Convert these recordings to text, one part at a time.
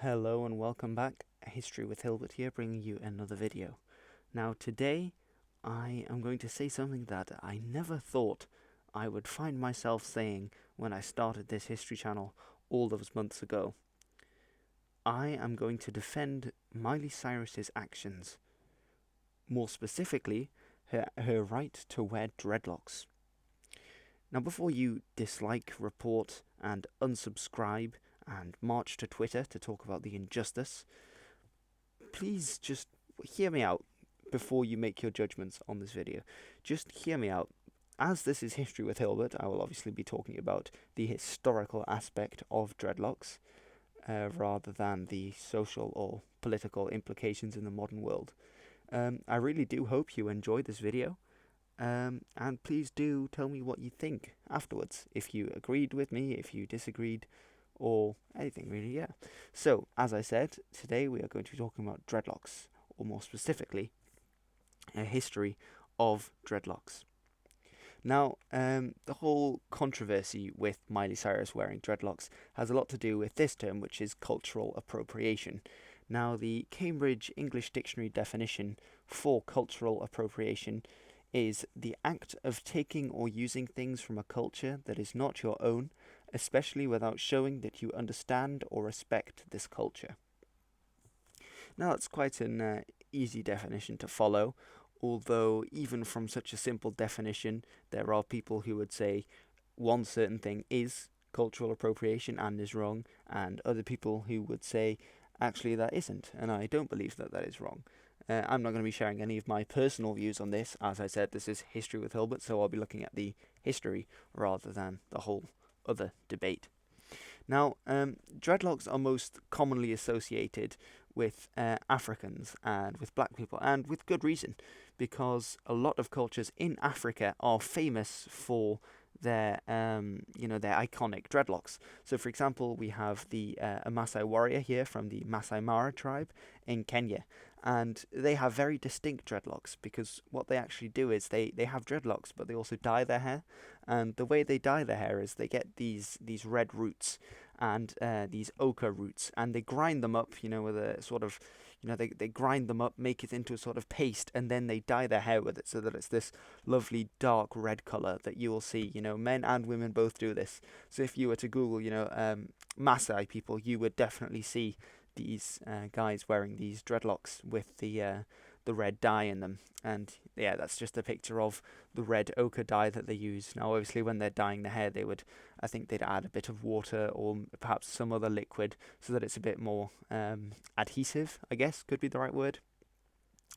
Hello and welcome back. History with Hilbert here, bringing you another video. Now today I am going to say something that I never thought I would find myself saying when I started this history channel all those months ago. I am going to defend Miley Cyrus's actions, more specifically her right to wear dreadlocks. Now before you dislike, report and unsubscribe and march to Twitter to talk about the injustice, please just hear me out before you make your judgments on this video. Just hear me out. As this is History with Hilbert, I will obviously be talking about the historical aspect of dreadlocks, rather than the social or political implications in the modern world. I really do hope you enjoyed this video. And please do tell me what you think afterwards, if you agreed with me, if you disagreed, or anything really, yeah. So, as I said, today we are going to be talking about dreadlocks, or more specifically, a history of dreadlocks. Now, the whole controversy with Miley Cyrus wearing dreadlocks has a lot to do with this term, which is cultural appropriation. Now, the Cambridge English Dictionary definition for cultural appropriation is the act of taking or using things from a culture that is not your own, especially without showing that you understand or respect this culture. Now, it's quite an easy definition to follow, although even from such a simple definition, there are people who would say one certain thing is cultural appropriation and is wrong, and other people who would say actually that isn't, and I don't believe that that is wrong. I'm not going to be sharing any of my personal views on this. As I said, this is History with Hilbert, so I'll be looking at the history rather than the whole other debate. Now, dreadlocks are most commonly associated with Africans and with black people, and with good reason, because a lot of cultures in Africa are famous for their iconic dreadlocks. So, for example, we have a Maasai warrior here from the Maasai Mara tribe in Kenya, and they have very distinct dreadlocks, because what they actually do is they have dreadlocks, but they also dye their hair, and the way they dye their hair is they get these red roots and these ochre roots, and they grind them up, with a sort of, they grind them up, make it into a sort of paste, and then they dye their hair with it so that it's this lovely dark red color that you will see. Men and women both do this. So if you were to Google, Maasai people, you would definitely see these guys wearing these dreadlocks with the red dye in them. And yeah, that's just a picture of the red ochre dye that they use. Now, obviously, when they're dyeing the hair, I think they'd add a bit of water or perhaps some other liquid so that it's a bit more adhesive, I guess, could be the right word.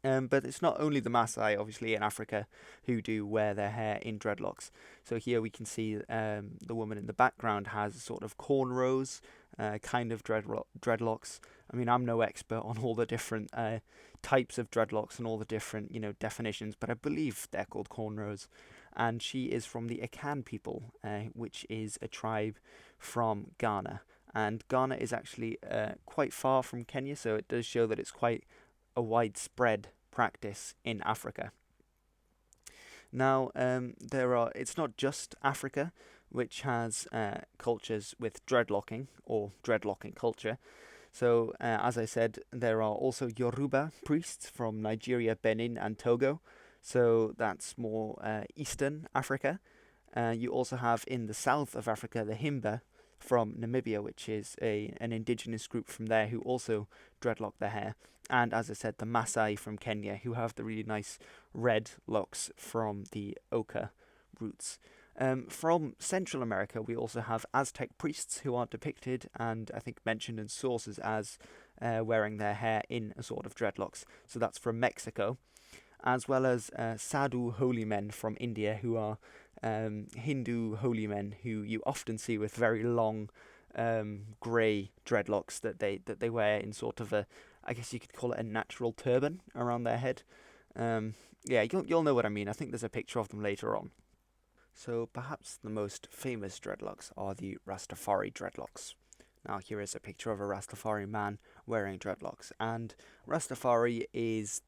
But it's not only the Maasai, obviously, in Africa who do wear their hair in dreadlocks. So here we can see the woman in the background has sort of cornrows, kind of dreadlocks. I mean, I'm no expert on all the different types of dreadlocks and all the different, definitions, but I believe they're called cornrows. And she is from the Akan people, which is a tribe from Ghana. And Ghana is actually quite far from Kenya, so it does show that it's quite a widespread practice in Africa. Now, it's not just Africa which has cultures with dreadlocking or dreadlocking culture. So, as I said, there are also Yoruba priests from Nigeria, Benin, and Togo. So that's more Eastern Africa. You also have in the south of Africa the Himba from Namibia, which is an indigenous group from there who also dreadlock their hair. And as I said, the Maasai from Kenya, who have the really nice red locks from the ochre roots. From Central America, we also have Aztec priests who are depicted and I think mentioned in sources as wearing their hair in a sort of dreadlocks. So that's from Mexico, as well as Sadhu holy men from India, who are Hindu holy men who you often see with very long grey dreadlocks that they wear in sort of I guess you could call it a natural turban around their head. Yeah, you'll know what I mean. I think there's a picture of them later on. So perhaps the most famous dreadlocks are the Rastafari dreadlocks. Now here is a picture of a Rastafari man wearing dreadlocks, and Rastafari is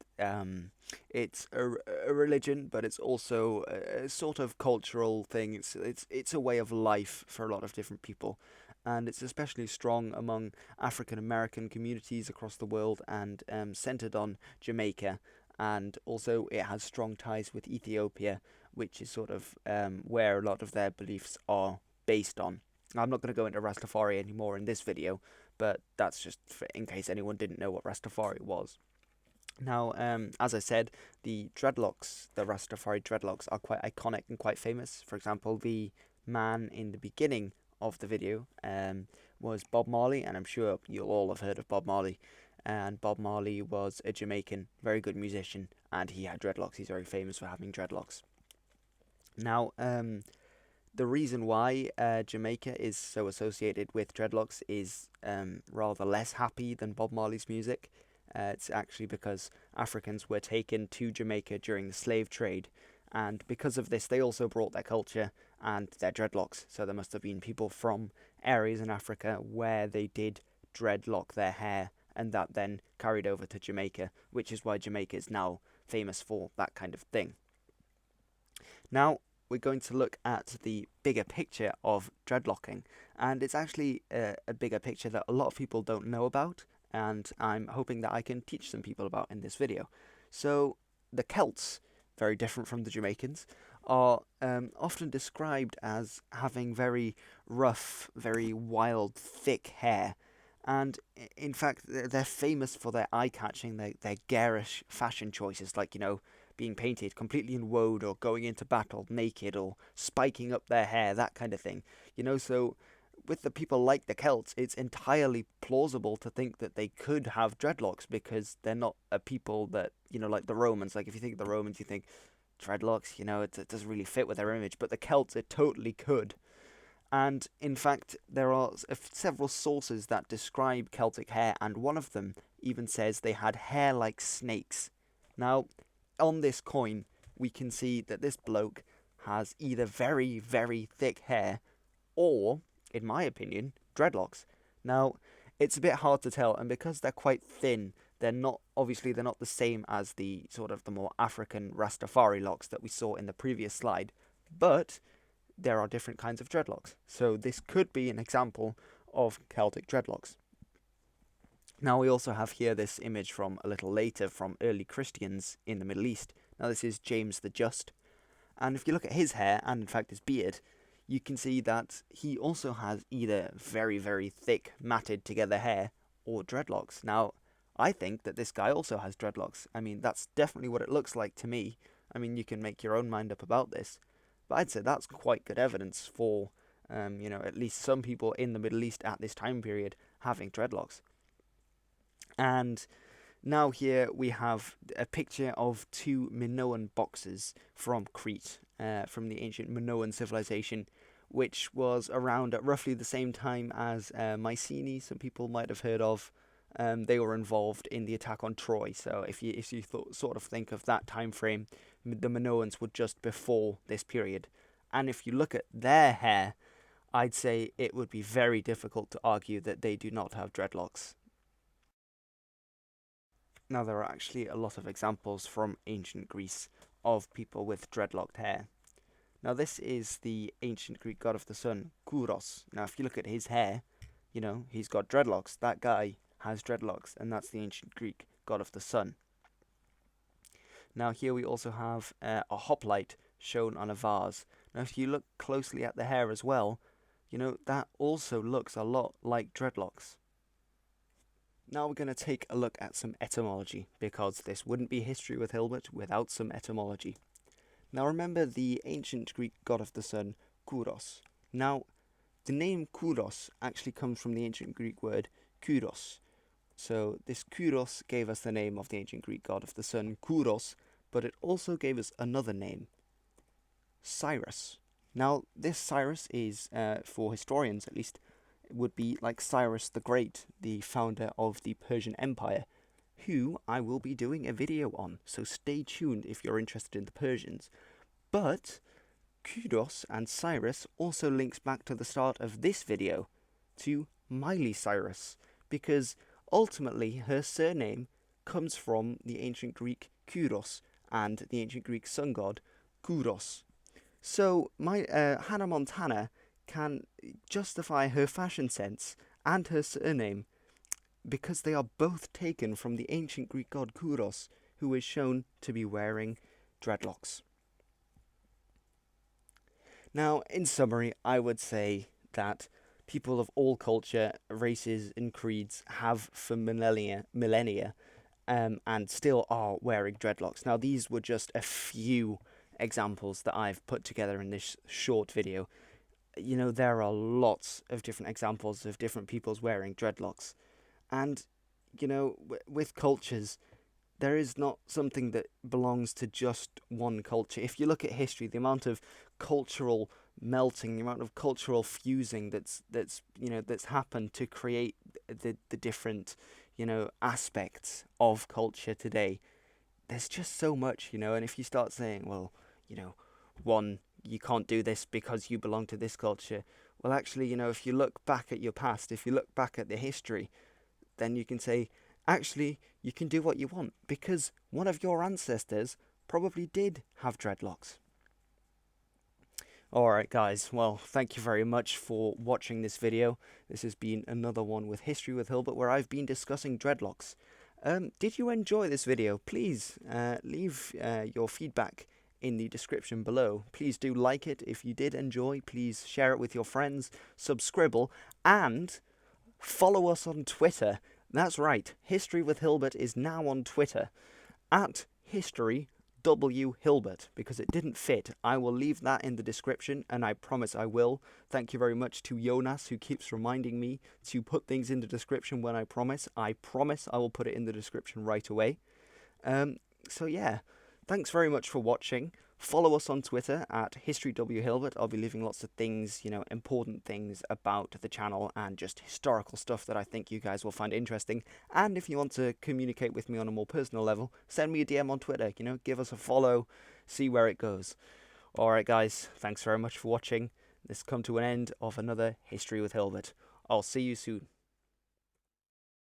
it's a religion, but it's also a sort of cultural thing. It's a way of life for a lot of different people, and it's especially strong among African American communities across the world, and centered on Jamaica. And also, it has strong ties with Ethiopia, which is sort of where a lot of their beliefs are based on. I'm not going to go into Rastafari anymore in this video, but that's just in case anyone didn't know what Rastafari was. Now, as I said, the dreadlocks, the Rastafari dreadlocks, are quite iconic and quite famous. For example, the man in the beginning of the video was Bob Marley, and I'm sure you'll all have heard of Bob Marley. And Bob Marley was a Jamaican, very good musician, and he had dreadlocks. He's very famous for having dreadlocks. Now, the reason why Jamaica is so associated with dreadlocks is rather less happy than Bob Marley's music. It's actually because Africans were taken to Jamaica during the slave trade, and because of this, they also brought their culture and their dreadlocks. So there must have been people from areas in Africa where they did dreadlock their hair, and that then carried over to Jamaica, which is why Jamaica is now famous for that kind of thing. Now, we're going to look at the bigger picture of dreadlocking, and it's actually a bigger picture that a lot of people don't know about, and I'm hoping that I can teach some people about in this video. So, the Celts, very different from the Jamaicans, are often described as having very rough, very wild, thick hair. And in fact, they're famous for their eye-catching, their garish fashion choices, like, being painted completely in woad, or going into battle naked, or spiking up their hair, that kind of thing. So with the people like the Celts, it's entirely plausible to think that they could have dreadlocks, because they're not a people that, like the Romans. Like, if you think of the Romans, you think dreadlocks, it doesn't really fit with their image, but the Celts, it totally could. And in fact, there are several sources that describe Celtic hair, and one of them even says they had hair like snakes. Now, on this coin, we can see that this bloke has either very, very thick hair, or, in my opinion, dreadlocks. Now, it's a bit hard to tell, and because they're quite thin, they're not the same as the sort of the more African Rastafari locks that we saw in the previous slide, but there are different kinds of dreadlocks. So this could be an example of Celtic dreadlocks. Now, we also have here this image from a little later from early Christians in the Middle East. Now, this is James the Just, and if you look at his hair, and in fact his beard, you can see that he also has either very, very thick, matted together hair, or dreadlocks. Now, I think that this guy also has dreadlocks. I mean, that's definitely what it looks like to me. I mean, you can make your own mind up about this, but I'd say that's quite good evidence for, at least some people in the Middle East at this time period having dreadlocks. And now here we have a picture of two Minoan boxes from Crete, from the ancient Minoan civilization, which was around at roughly the same time as Mycenae, some people might have heard of. They were involved in the attack on Troy. So if you sort of think of that time frame, the Minoans were just before this period. And if you look at their hair, I'd say it would be very difficult to argue that they do not have dreadlocks. Now, there are actually a lot of examples from ancient Greece of people with dreadlocked hair. Now, this is the ancient Greek god of the sun, Kouros. Now, if you look at his hair, he's got dreadlocks. That guy has dreadlocks, and that's the ancient Greek god of the sun. Now, here we also have a hoplite shown on a vase. Now, if you look closely at the hair as well, that also looks a lot like dreadlocks. Now we're going to take a look at some etymology, because this wouldn't be History with Hilbert without some etymology. Now, remember the ancient Greek god of the sun, Kouros. Now, the name Kouros actually comes from the ancient Greek word kouros. So this Kouros gave us the name of the ancient Greek god of the sun, Kouros, but it also gave us another name, Cyrus. Now, this Cyrus is, for historians at least, would be like Cyrus the Great, the founder of the Persian Empire, who I will be doing a video on, so stay tuned if you're interested in the Persians. But Kouros and Cyrus also links back to the start of this video, to Miley Cyrus, because ultimately her surname comes from the ancient Greek Kouros and the ancient Greek sun god Kouros. So Hannah Montana can justify her fashion sense and her surname because they are both taken from the ancient Greek god Kouros, who is shown to be wearing dreadlocks. Now, in summary, I would say that people of all culture, races, and creeds have for millennia, and still are wearing dreadlocks. Now, these were just a few examples that I've put together in this short video. You know, there are lots of different examples of different peoples wearing dreadlocks. And, you know, with cultures, there is not something that belongs to just one culture. If you look at history, the amount of cultural melting, the amount of cultural fusing that's happened to create the different, aspects of culture today. There's just so much, and if you start saying, well, one, you can't do this because you belong to this culture. Well, actually, if you look back at your past, if you look back at the history, then you can say, actually, you can do what you want because one of your ancestors probably did have dreadlocks. Alright guys, well, thank you very much for watching this video. This has been another one with History with Hilbert where I've been discussing dreadlocks. Did you enjoy this video? Please leave your feedback in the description below. Please do like it if you did enjoy. Please share it with your friends, subscribble, and follow us on Twitter. That's right, History with Hilbert is now on Twitter, at History W. Hilbert, because it didn't fit. I will leave that in the description, and I promise I will. Thank you very much to Jonas, who keeps reminding me to put things in the description when I promise. I promise I will put it in the description right away. So yeah, thanks very much for watching. Follow us on Twitter at HistoryWHilbert. I'll be leaving lots of things, important things about the channel and just historical stuff that I think you guys will find interesting. And if you want to communicate with me on a more personal level, send me a DM on Twitter, give us a follow, see where it goes. Alright guys, thanks very much for watching. This has come to an end of another History with Hilbert. I'll see you soon.